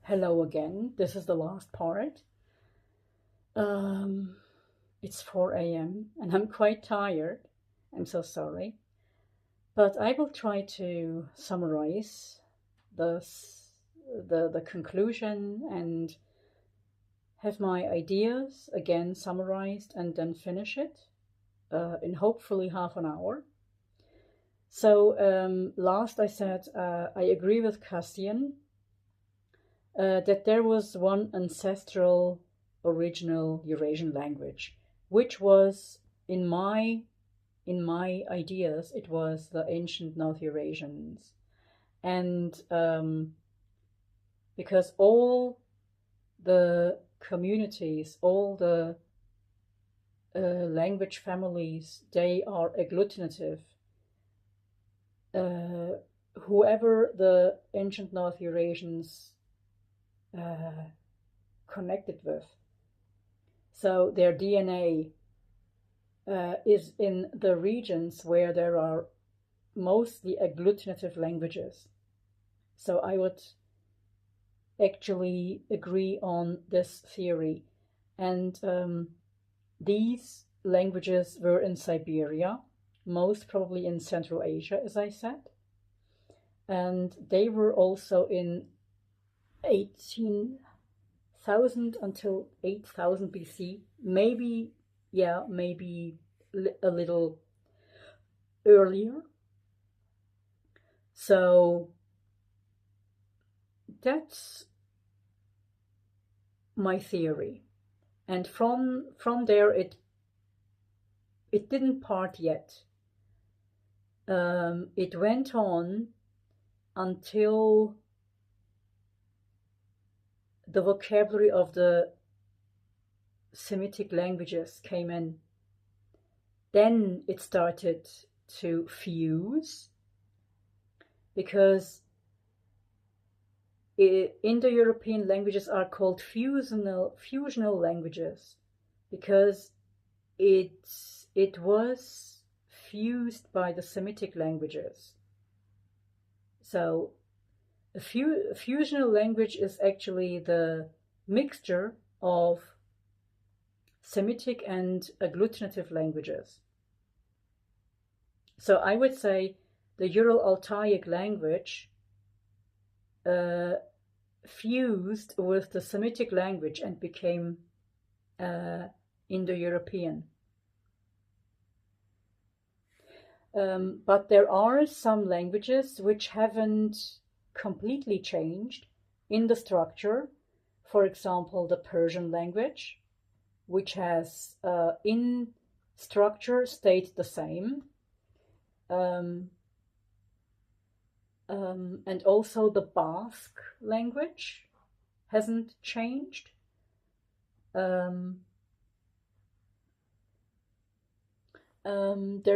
Hello again. This is the last part. Um, it's 4 a.m. and I'm quite tired. I'm so sorry. But I will try to summarize the conclusion and have my ideas again summarized and then finish it in hopefully half an hour. So last I said I agree with Cassian that there was one ancestral original Eurasian language, which was in my ideas, it was the ancient North Eurasians, and because all the communities, all the language families, they are agglutinative. Whoever the ancient North Eurasians connected with. So their DNA is in the regions where there are mostly agglutinative languages. So I would actually agree on this theory. And these languages were in Siberia, most probably in Central Asia, as I said. And they were also in 18,000 until 8,000 BC, maybe a little earlier. So that's my theory. And from there, it didn't part yet. It went on until the vocabulary of the Semitic languages came in. Then it started to fuse, because Indo-European languages are called fusional languages, because it was fused by the Semitic languages. So a fusional language is actually the mixture of Semitic and agglutinative languages. So I would say the Ural-Altaic language fused with the Semitic language and became Indo-European. But there are some languages which haven't completely changed in the structure. For example, the Persian language, which has in structure stayed the same. And also the Basque language hasn't changed. There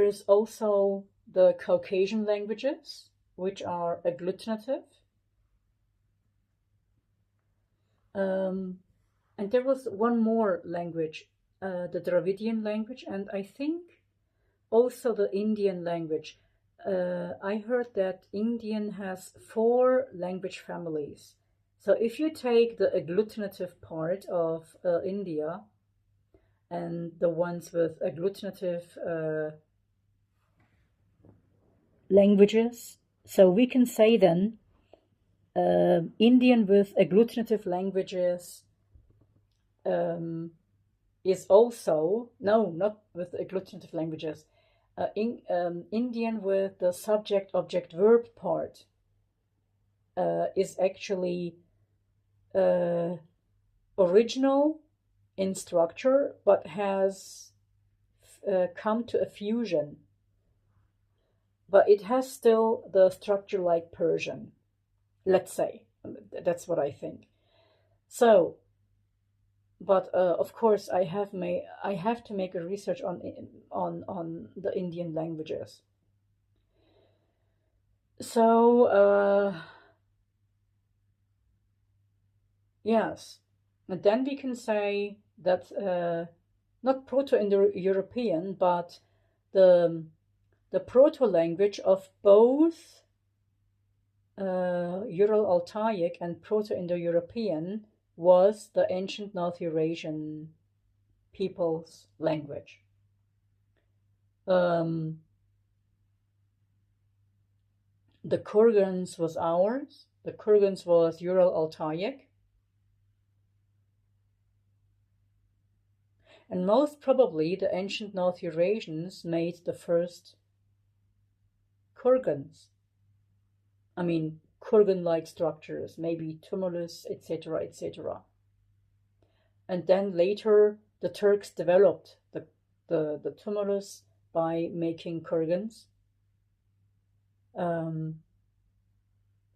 is also the Caucasian languages, which are agglutinative. And there was one more language, the Dravidian language, and I think also the Indian language. I heard that Indian has 4 language families. So if you take the agglutinative part of India and the ones with agglutinative languages, so we can say then Indian with agglutinative languages is also, no, not with agglutinative languages, Indian with the subject, object, verb part is actually original in structure, but has come to a fusion. But it has still the structure like Persian, let's say. That's what I think. So, but of course, I have to make a research on the Indian languages. So yes, and then we can say that not Proto-Indo-European, but the proto-language of both Ural-Altaic and Proto-Indo-European was the ancient North Eurasian people's language. The Kurgans was ours. The Kurgans was Ural-Altaic. And most probably the ancient North Eurasians made the first Kurgans. I mean, Kurgan-like structures, maybe tumulus, etc., etc. And then later the Turks developed the tumulus by making Kurgans.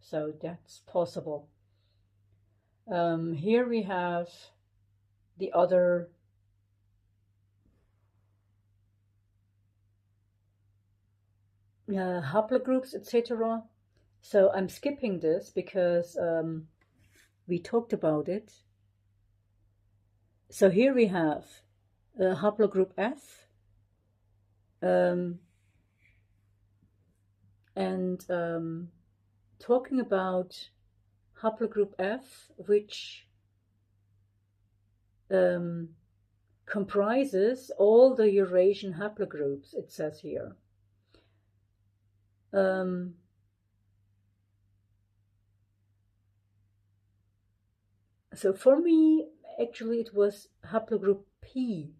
So that's possible. Here we have the other haplogroups, etc. So I'm skipping this because we talked about it. So here we have haplogroup F, and talking about haplogroup F, which comprises all the Eurasian haplogroups, it says here. So for me, actually, it was haplogroup P,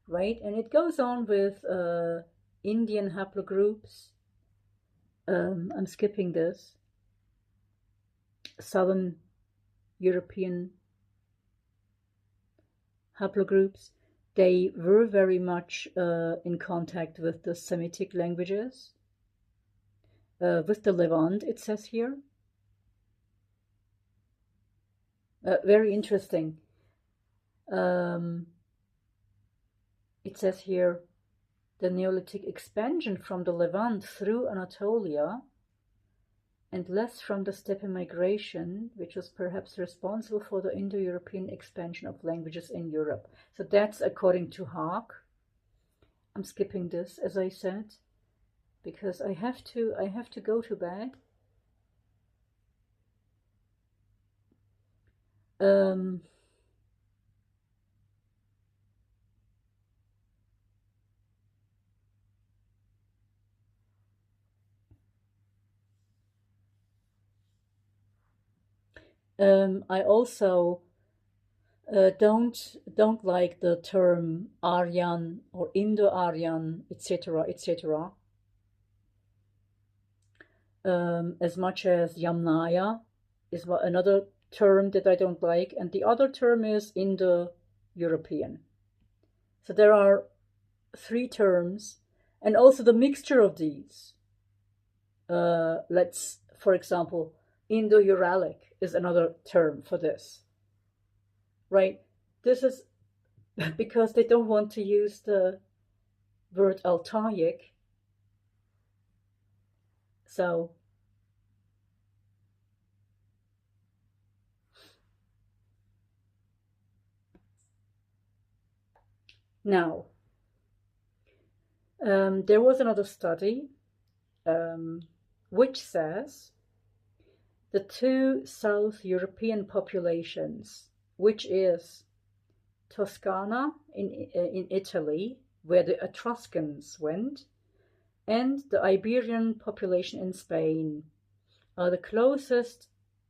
right? And it goes on with Indian haplogroups. I'm skipping this. Southern European haplogroups. They were very much in contact with the Semitic languages. With the Levant, it says here. Very interesting. It says here, the Neolithic expansion from the Levant through Anatolia and less from the steppe migration, which was perhaps responsible for the Indo-European expansion of languages in Europe. So that's according to Haag. I'm skipping this, as I said, because I have to go to bed. I also don't like the term Aryan or Indo-Aryan, etc., etc. As much as Yamnaya is another term that I don't like, and the other term is Indo-European. So there are three terms, and also the mixture of these. Let's, for example, Indo-Uralic is another term for this, right? This is because they don't want to use the word Altaic. So now, there was another study which says the two South European populations, which is Toscana in Italy, where the Etruscans went, and the Iberian population in Spain, are the closest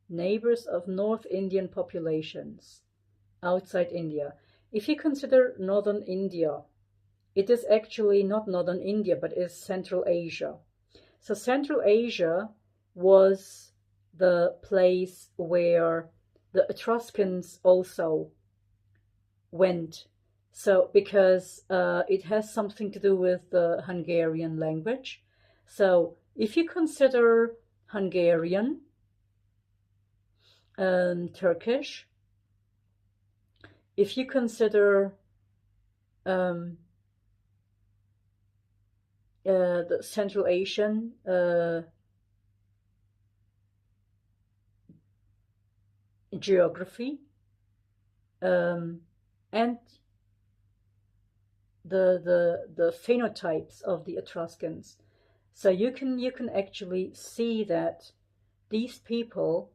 neighbors of North Indian populations outside India. If you consider northern India, it is actually not northern India, but is Central Asia. So Central Asia was the place where the Etruscans also went. So because it has something to do with the Hungarian language. So if you consider Hungarian, Turkish, if you consider the Central Asian geography, and the phenotypes of the Etruscans, so you can actually see that these people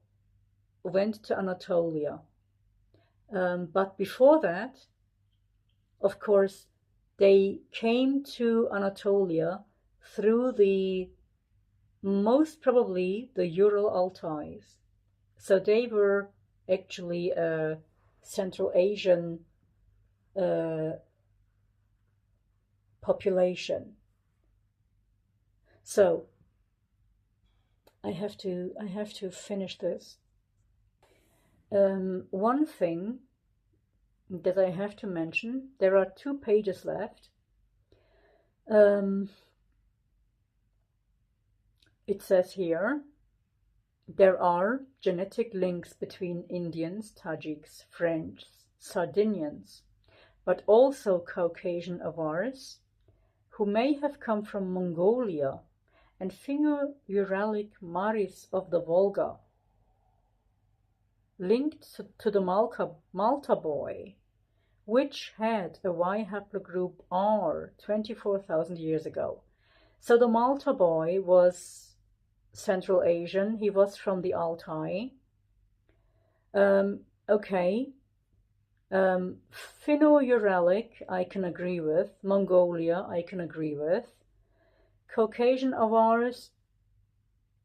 went to Anatolia. But before that, of course, they came to Anatolia through most probably the Ural Altais. So they were actually a Central Asian population. So I have to finish this. One thing that I have to mention, there are 2 pages left. It says here, there are genetic links between Indians, Tajiks, French, Sardinians, but also Caucasian Avars, who may have come from Mongolia and Finno-Uralic Maris of the Volga, linked to the Malta boy, which had a Y haplogroup R 24,000 years ago. So the Malta boy was Central Asian. He was from the Altai. Okay. Finno-Uralic, I can agree with. Mongolia, I can agree with. Caucasian Avars,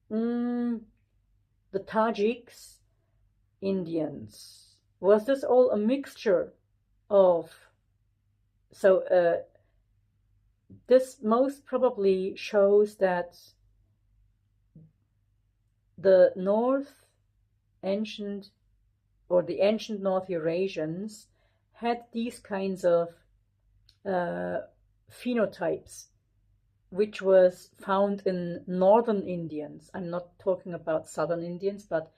the Tajiks, Indians. Was this all a mixture of? So this most probably shows that the ancient North Eurasians had these kinds of phenotypes, which was found in northern Indians. I'm not talking about southern Indians, but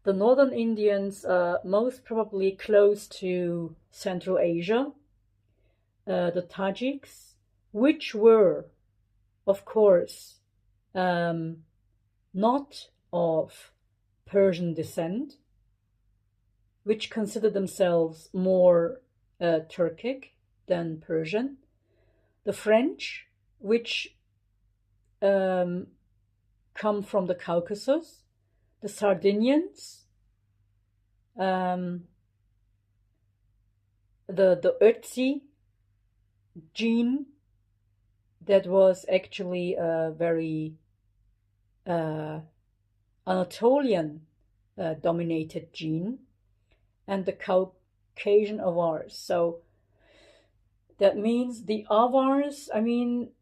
the northern Indians, most probably close to Central Asia, the Tajiks, which were, of course, not of Persian descent, which consider themselves more Turkic than Persian. The French, which come from the Caucasus. The Sardinians, the Ötzi gene, that was actually a very Anatolian dominated gene, and the Caucasian Avars. So that means the Avars, I mean,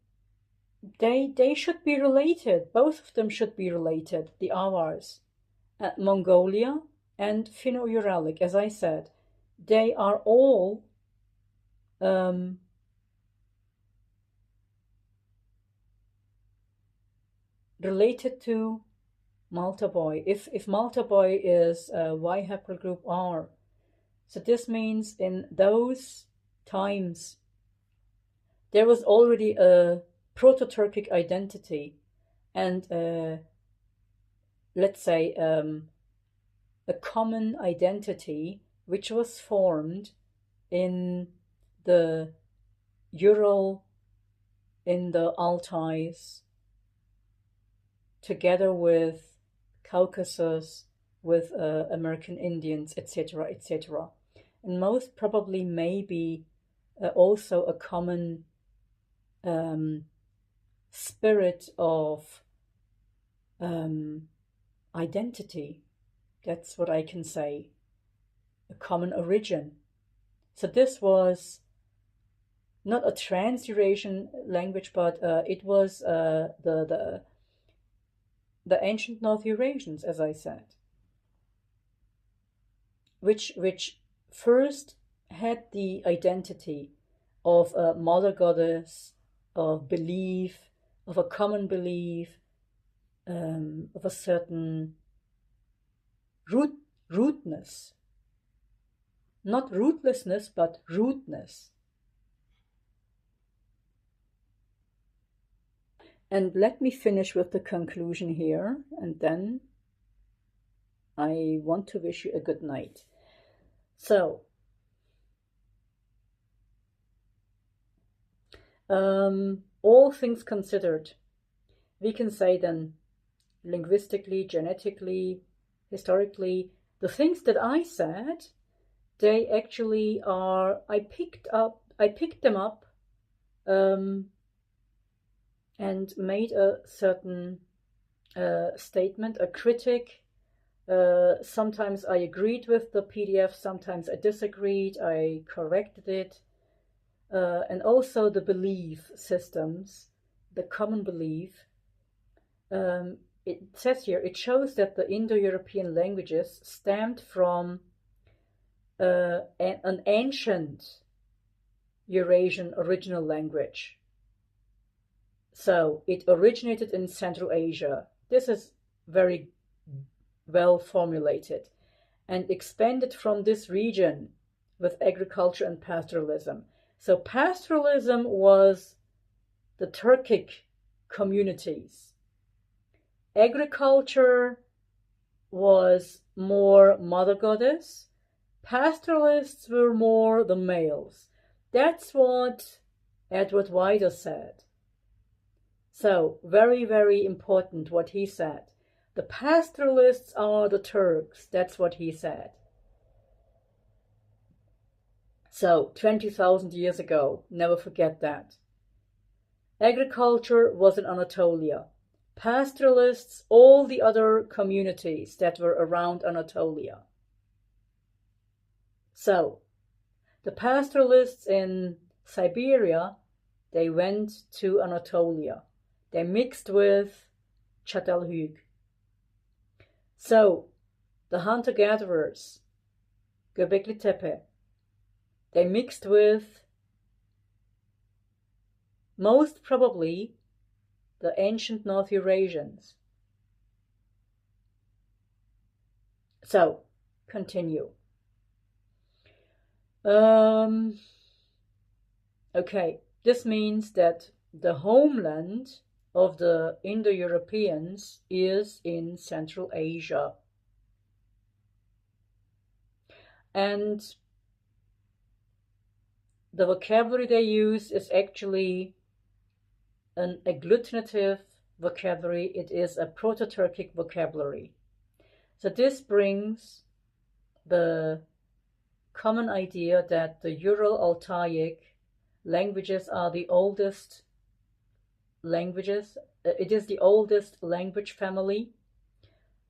they should be related. Both of them should be related, the Avars. Mongolia and Finno-Uralic, as I said, they are all related to Malta boy. If Malta boy is Y haplogroup R, so this means in those times there was already a proto-Turkic identity and let's say a common identity which was formed in the Ural, in the Altais, together with Caucasus, with American Indians, etc., etc. And most probably maybe also a common spirit of identity. That's what I can say. A common origin. So this was not a trans-Eurasian language, but it was the ancient North Eurasians, as I said, which first had the identity of a mother goddess, of belief, of a common belief, of a certain rootness. Not rootlessness, but rootness. And let me finish with the conclusion here, and then I want to wish you a good night. So, all things considered, we can say then, linguistically, genetically, historically, the things that I said, they actually are, I picked them up and made a certain statement, a critic. Sometimes I agreed with the PDF, sometimes I disagreed, I corrected it. And also the belief systems, the common belief. It says here, it shows that the Indo-European languages stemmed from an ancient Eurasian original language. So it originated in Central Asia. This is very well formulated, and expanded from this region with agriculture and pastoralism. So pastoralism was the Turkic communities. Agriculture was more mother goddess. Pastoralists were more the males. That's what Edward Wider said. So, very, very important what he said. The pastoralists are the Turks. That's what he said. So, 20,000 years ago, never forget that. Agriculture was in Anatolia. Pastoralists, all the other communities that were around Anatolia. So, the pastoralists in Siberia, they went to Anatolia. They mixed with Çatalhöyük. So, the hunter-gatherers, Göbekli Tepe, they mixed with, most probably, the ancient North Eurasians. So, continue. Okay, this means that the homeland of the Indo-Europeans is in Central Asia. And the vocabulary they use is actually an agglutinative vocabulary. It is a Proto-Turkic vocabulary. So this brings the common idea that the Ural-Altaic languages are the oldest languages. It is the oldest language family,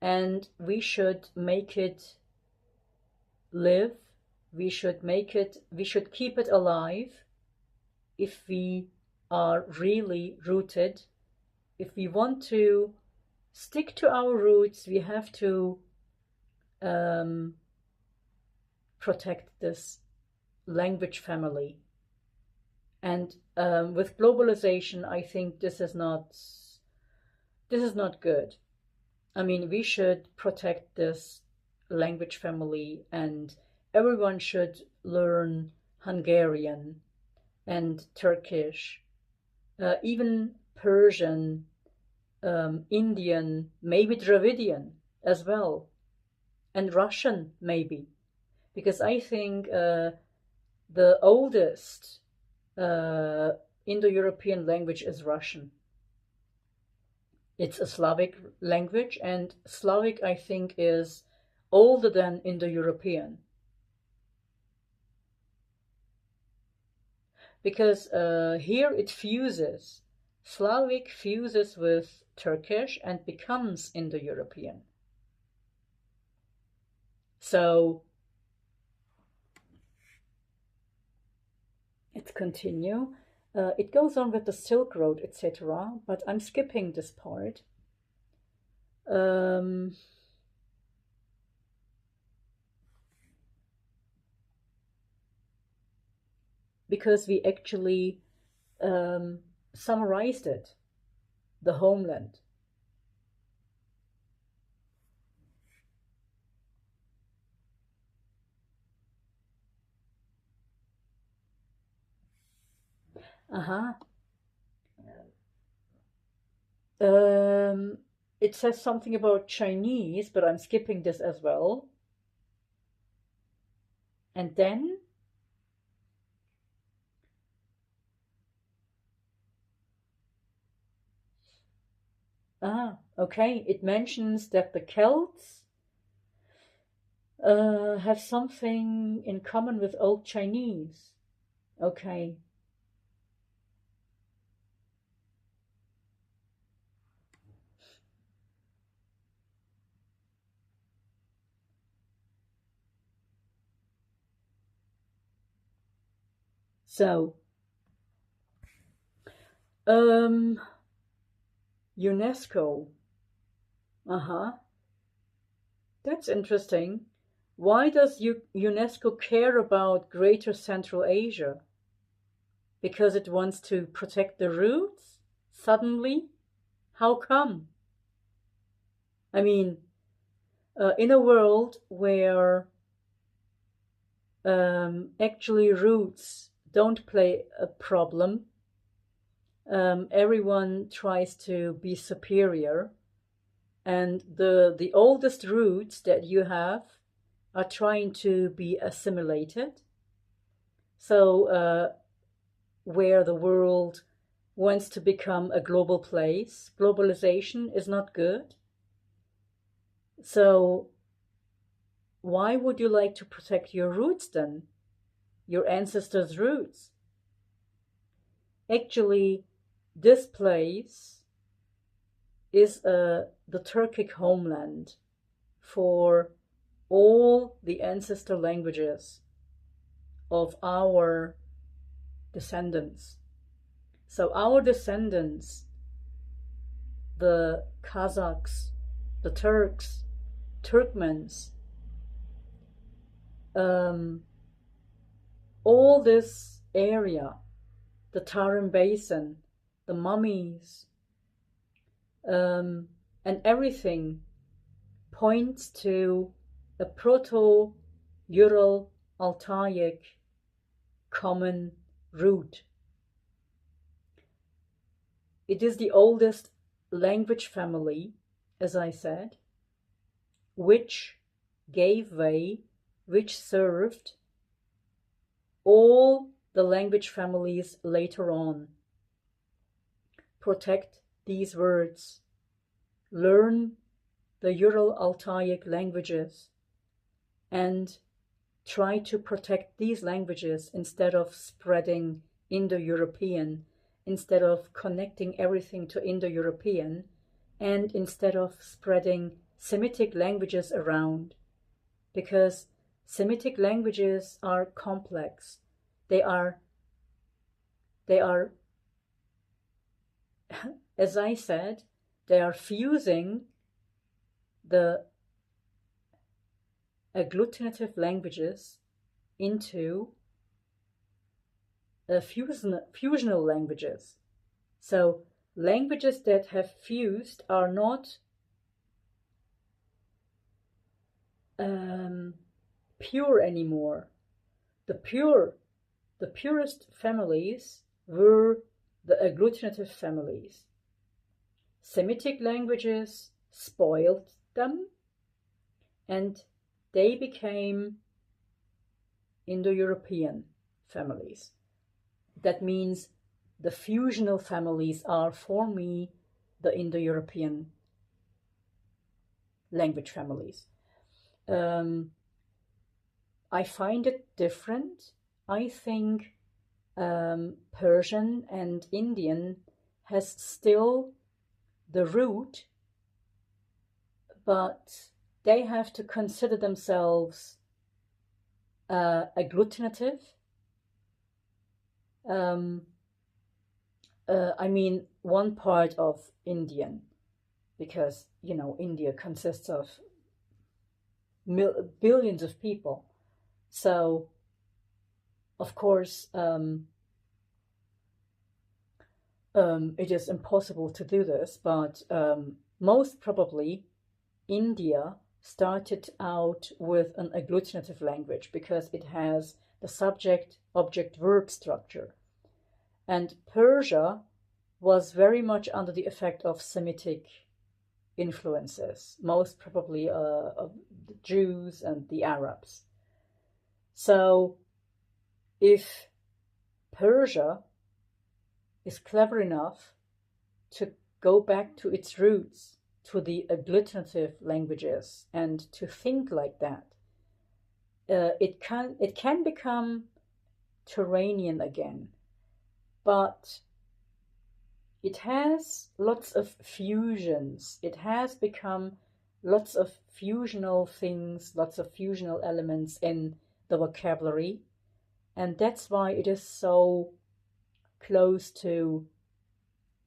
and we should make it live. We should keep it alive if we are really rooted. If we want to stick to our roots, we have to protect this language family. And with globalization, I think this is not good. I mean, we should protect this language family, and everyone should learn Hungarian and Turkish, even Persian, Indian, maybe Dravidian as well, and Russian maybe, because I think the oldest Indo-European language is Russian. It's a Slavic language, and Slavic, I think, is older than Indo-European. Because here it fuses. Slavic fuses with Turkish and becomes Indo-European. So, let's continue. It goes on with the Silk Road, etc., but I'm skipping this part. Because we actually summarized it, the homeland. It says something about Chinese, but I'm skipping this as well. And then Okay. It mentions that the Celts have something in common with Old Chinese. Okay. So, um, UNESCO. Uh-huh. That's interesting. Why does UNESCO care about Greater Central Asia? Because it wants to protect the roots? Suddenly? How come? I mean, in a world where actually roots don't play a problem, everyone tries to be superior, and the oldest roots that you have are trying to be assimilated. So where the world wants to become a global place, globalization is not good. So why would you like to protect your roots then? Your ancestors' roots? Actually, this place is the Turkic homeland for all the ancestor languages of our descendants. So our descendants, the Kazakhs, the Turks, Turkmens, all this area, the Tarim Basin, the mummies, and everything points to a Proto-Ural-Altaic common root. It is the oldest language family, as I said, which gave way, which served all the language families later on. Protect these words. Learn the Ural-Altaic languages and try to protect these languages instead of spreading Indo-European, instead of connecting everything to Indo-European, and instead of spreading Semitic languages around, because Semitic languages are complex. They are, as I said, they are fusing the agglutinative languages into fusional languages. So languages that have fused are not pure anymore. The purest families were the agglutinative families. Semitic languages spoiled them, and they became Indo-European families. That means the fusional families are, for me, the Indo-European language families. I find it different. I think Persian and Indian has still the root, but they have to consider themselves agglutinative. I mean, one part of Indian, because, you know, India consists of billions of people. So, of course, it is impossible to do this, but most probably India started out with an agglutinative language because it has the subject, object, verb structure. And Persia was very much under the effect of Semitic influences, most probably of the Jews and the Arabs. So if Persia is clever enough to go back to its roots, to the agglutinative languages, and to think like that, it can become Turanian again, but it has lots of fusions. It has become lots of fusional things, lots of fusional elements in the vocabulary, and that's why it is so close to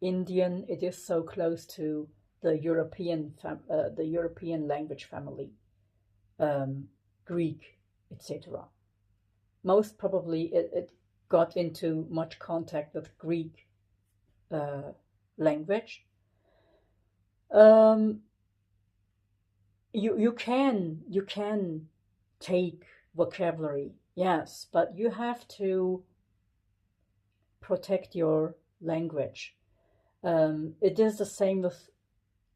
Indian. It is so close to the European language family, Greek, etc. Most probably it got into much contact with Greek language. You can take vocabulary, yes, but you have to protect your language. It is the same with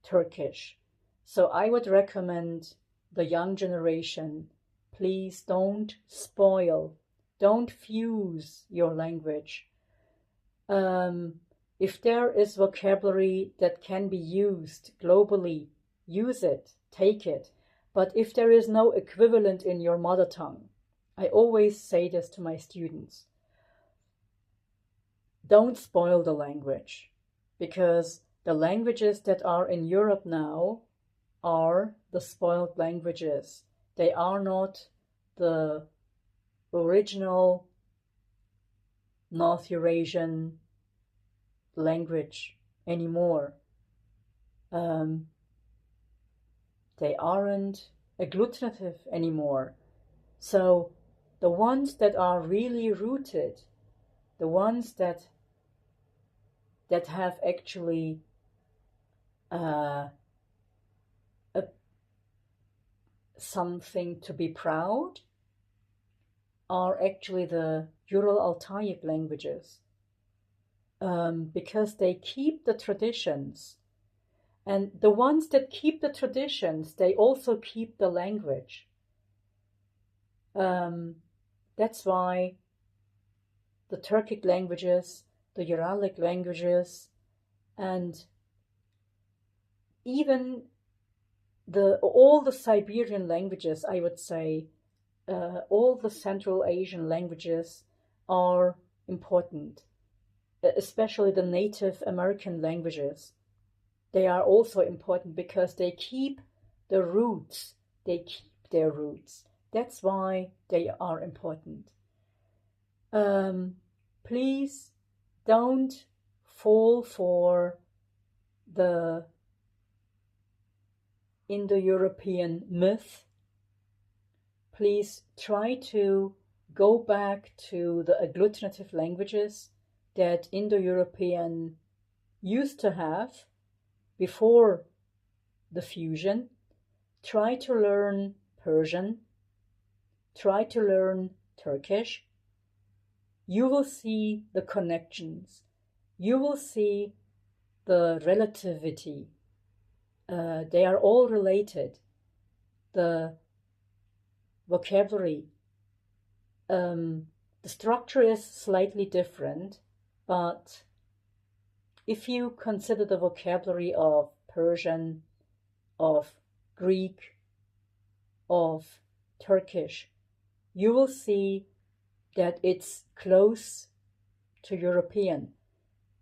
Turkish. So I would recommend the young generation, please don't spoil, don't fuse your language. If there is vocabulary that can be used globally, use it, take it. But if there is no equivalent in your mother tongue, I always say this to my students, don't spoil the language, because the languages that are in Europe now are the spoiled languages. They are not the original North Eurasian language anymore. They aren't agglutinative anymore. So the ones that are really rooted, the ones that have actually something to be proud, are actually the Ural-Altaic languages, because they keep the traditions. And the ones that keep the traditions, they also keep the language. That's why the Turkic languages, the Uralic languages, and even all the Siberian languages, I would say, all the Central Asian languages are important, especially the Native American languages. They are also important because they keep the roots, they keep their roots. That's why they are important. Please don't fall for the Indo-European myth. Please try to go back to the agglutinative languages that Indo-European used to have before the fusion. Try to learn Persian. Try to learn Turkish. You will see the connections. You will see the relativity. They are all related. The vocabulary, the structure is slightly different, but if you consider the vocabulary of Persian, of Greek, of Turkish, you will see that it's close to European,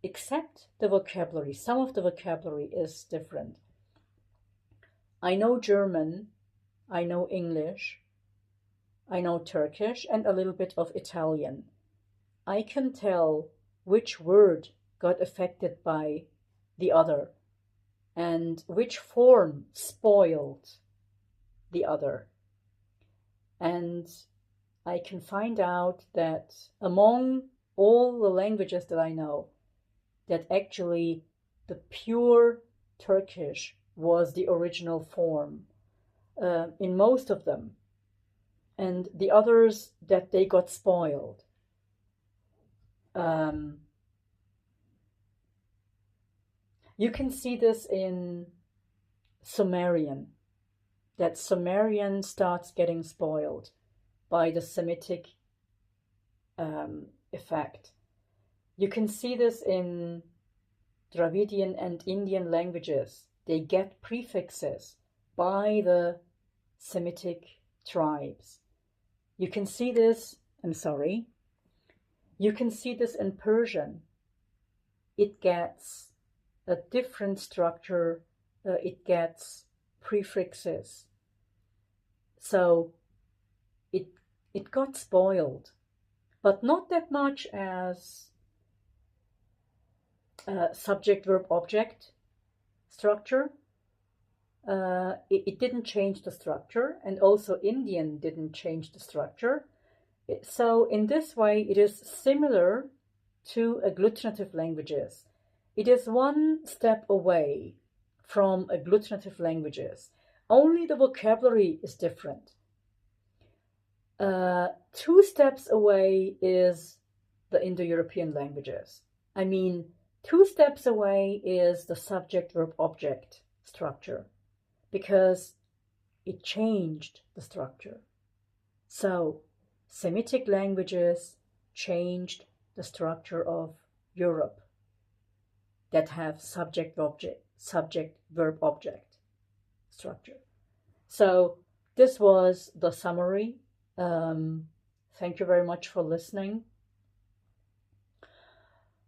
except the vocabulary. Some of the vocabulary is different. I know German, I know English, I know Turkish, and a little bit of Italian. I can tell which word got affected by the other and which form spoiled the other. And I can find out that among all the languages that I know, that actually the pure Turkish was the original form in most of them, and the others that they got spoiled. You can see this in Sumerian, that Sumerian starts getting spoiled by the Semitic effect. You can see this in Dravidian and Indian languages, they get prefixes by the Semitic tribes. You can see this, you can see this in Persian. It gets a different structure, it gets prefixes. So it got spoiled, but not that much as subject, verb, object structure. It didn't change the structure, and also Indian didn't change the structure. So in this way, it is similar to agglutinative languages. It is one step away from agglutinative languages. Only the vocabulary is different. 2 steps away is the Indo-European languages. I mean, 2 steps away is the subject, verb, object structure, because it changed the structure. So Semitic languages changed the structure of Europe that have subject, verb, object structure. So this was the summary. Thank you very much for listening.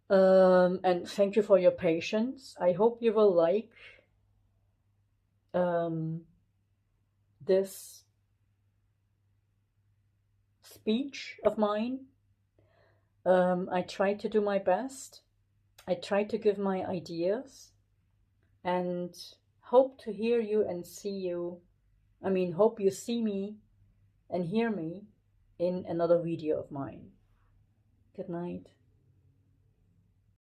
And thank you for your patience. I hope you will like this speech of mine. I try to do my best. I try to give my ideas, and hope to hear you and see you. Hope you see me and hear me in another video of mine. Good night.